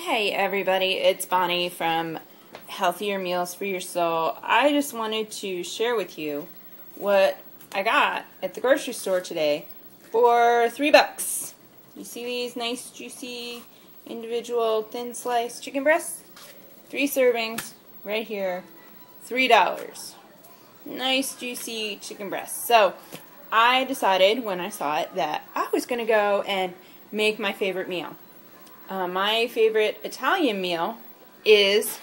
Hey everybody, it's Bonnie from Healthier Meals for Your Soul. I just wanted to share with you what I got at the grocery store today for $3. You see these nice juicy individual thin sliced chicken breasts? 3 servings right here, $3. Nice juicy chicken breasts. So I decided when I saw it that I was going to go and make my favorite meal. My favorite Italian meal is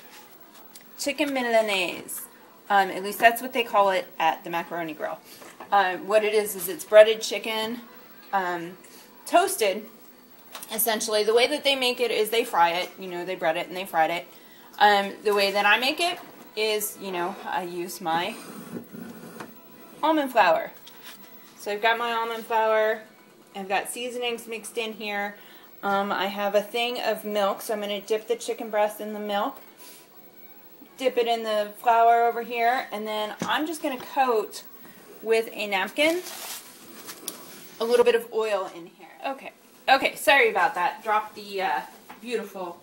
chicken Milanase. At least that's what they call it at the Macaroni Grill. What it is it's breaded chicken, toasted. Essentially, the way that they make it is they fry it. You know, they bread it and they fried it. The way that I make it is, you know, I use my almond flour. So I've got my almond flour. I've got seasonings mixed in here. I have a thing of milk, so I'm going to dip the chicken breast in the milk, dip it in the flour over here, and then I'm just going to coat with a napkin a little bit of oil in here. Okay, sorry about that. Dropped the beautiful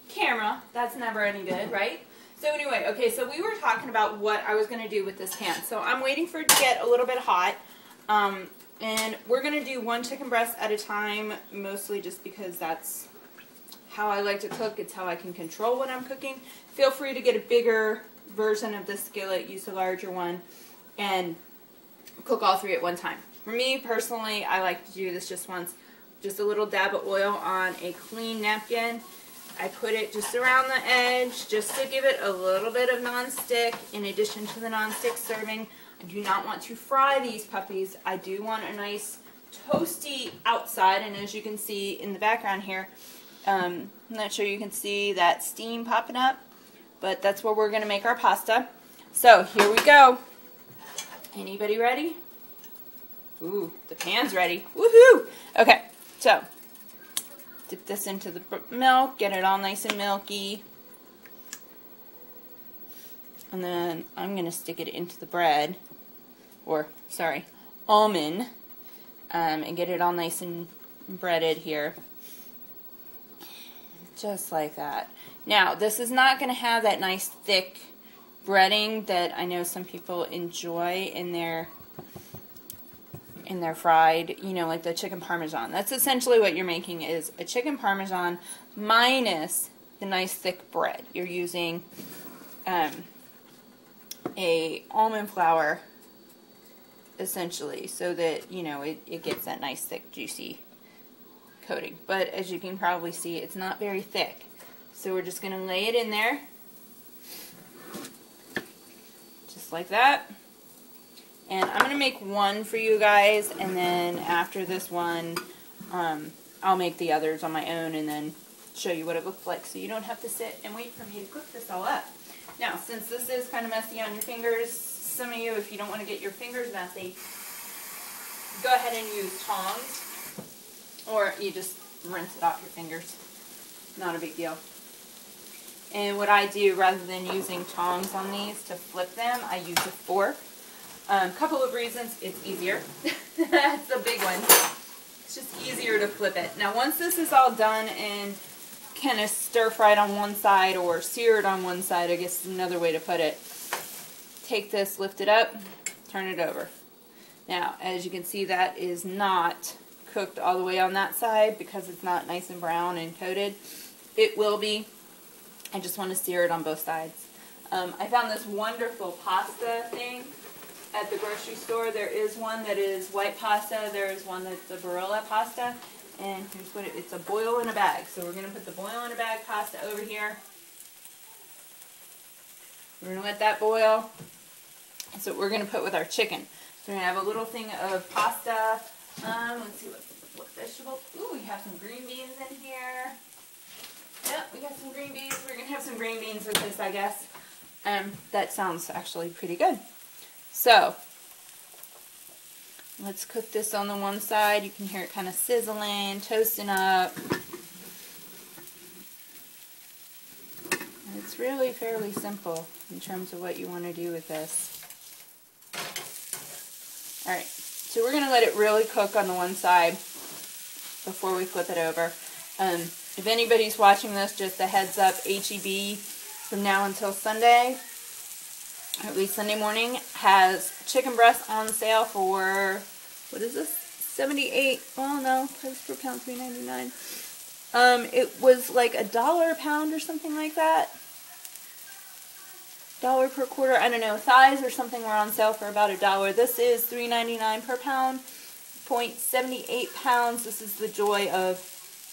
camera. That's never any good, right? So anyway, okay, so we were talking about what I was going to do with this pan. So I'm waiting for it to get a little bit hot. And we're going to do one chicken breast at a time, mostly just because that's how I like to cook. It's how I can control what I'm cooking. Feel free to get a bigger version of the skillet, use a larger one, and cook all 3 at one time. For me, personally, I like to do this just once. Just a little dab of oil on a clean napkin. I put it just around the edge, just to give it a little bit of nonstick, in addition to the nonstick serving. I do not want to fry these puppies. I do want a nice toasty outside, and as you can see in the background here, I'm not sure you can see that steam popping up, but that's where we're going to make our pasta. So here we go. Anybody ready? Ooh, the pan's ready. Woohoo! Okay, so dip this into the milk, get it all nice and milky. And then I'm going to stick it into the bread, or, sorry, almond, and get it all nice and breaded here. Just like that. Now, this is not going to have that nice thick breading that I know some people enjoy in their fried, you know, like the chicken parmesan. That's essentially what you're making, is a chicken parmesan minus the nice thick bread. You're using a almond flour, essentially, so that, you know, it gets that nice thick juicy coating. But as you can probably see, it's not very thick, so we're just going to lay it in there just like that. And I'm going to make one for you guys, and then after this one I'll make the others on my own and then show you what it looks like, so you don't have to sit and wait for me to cook this all up. Now, since this is kind of messy on your fingers, some of you, if you don't want to get your fingers messy, go ahead and use tongs, or you just rinse it off your fingers. Not a big deal. And what I do, rather than using tongs on these to flip them, I use a fork. A couple of reasons. It's easier. That's the big one. It's just easier to flip it. Now, once this is all done and kind of stir-fried on one side, or seared on one side, I guess is another way to put it. Take this, lift it up, turn it over. Now, as you can see, that is not cooked all the way on that side because it's not nice and brown and coated. It will be. I just want to sear it on both sides. I found this wonderful pasta thing at the grocery store. There is one that is white pasta. There is one that's a Barilla pasta. And here's what it's a boil in a bag. So we're going to put the boil in a bag pasta over here. We're going to let that boil. That's what we're going to put with our chicken. So we're going to have a little thing of pasta. Let's see what vegetables. Ooh, we have some green beans in here. Yep, we got some green beans. We're going to have some green beans with this, I guess. That sounds actually pretty good. So let's cook this on the one side. You can hear it kind of sizzling, toasting up. It's really fairly simple in terms of what you want to do with this. Alright, so we're going to let it really cook on the one side before we flip it over. If anybody's watching this, just a heads up, HEB from now until Sunday, or at least Sunday morning, has chicken breast on sale for, what is this? 78, well no, price per pound, $3.99. It was like $1 a pound or something like that. $1 per quarter, I don't know. Thighs or something were on sale for about $1. This is $3.99 per pound, 0.78 pounds. This is the joy of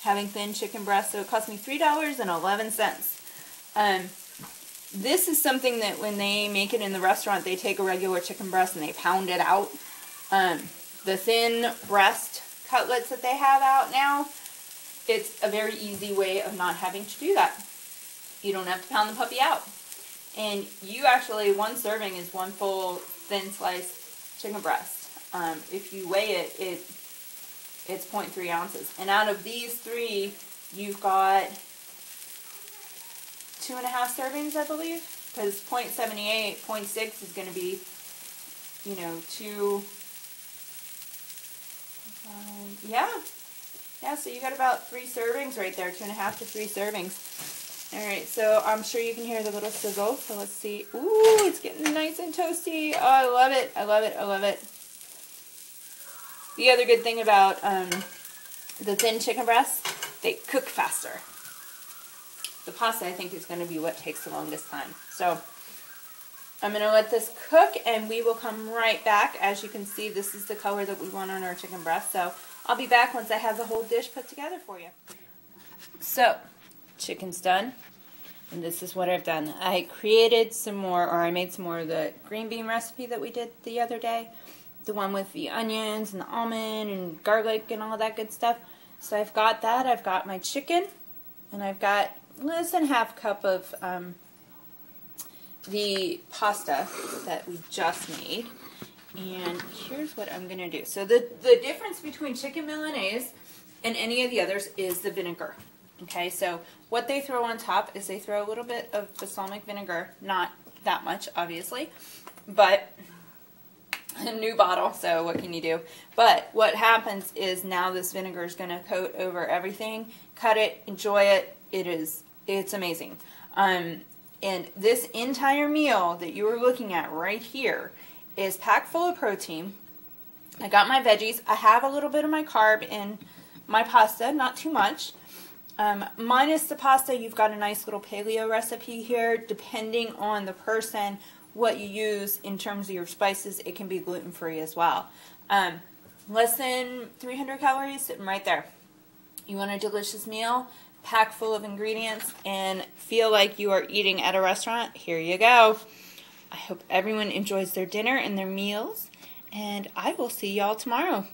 having thin chicken breast. So it cost me $3.11. This is something that when they make it in the restaurant, they take a regular chicken breast and they pound it out. The thin breast cutlets that they have out now, it's a very easy way of not having to do that. You don't have to pound the puppy out. And you actually, one serving is one full thin sliced chicken breast. If you weigh it, it's 0.3 ounces. And out of these three, you've got 2.5 servings, I believe. Because 0.78, 0.6 is going to be, you know, yeah, so you got about 3 servings right there, 2.5 to 3 servings. Alright, so I'm sure you can hear the little sizzle, so let's see. Ooh, it's getting nice and toasty. Oh, I love it, I love it, I love it. The other good thing about the thin chicken breasts, they cook faster. The pasta, I think, is going to be what takes the longest time. So I'm going to let this cook, and we will come right back. As you can see, this is the color that we want on our chicken breast. So I'll be back once I have the whole dish put together for you. So, chicken's done, and this is what I've done. I created some more, or I made some more of the green bean recipe that we did the other day. The one with the onions and the almond and garlic and all that good stuff. So I've got that. I've got my chicken, and I've got less than half cup of the pasta that we just made. And here's what I'm going to do. So the difference between chicken Milanese and any of the others is the vinegar. Okay, so what they throw on top is they throw a little bit of balsamic vinegar. Not that much, obviously, but a new bottle, so what can you do? But what happens is now this vinegar is going to coat over everything. Cut it, enjoy it. It's amazing. And this entire meal that you are looking at right here is packed full of protein. I got my veggies. I have a little bit of my carb in my pasta, not too much. Minus the pasta, you've got a nice little paleo recipe here. Depending on the person, what you use in terms of your spices, it can be gluten-free as well. Less than 300 calories sitting right there. You want a delicious meal, packed full of ingredients, and feel like you are eating at a restaurant? Here you go. I hope everyone enjoys their dinner and their meals, and I will see y'all tomorrow.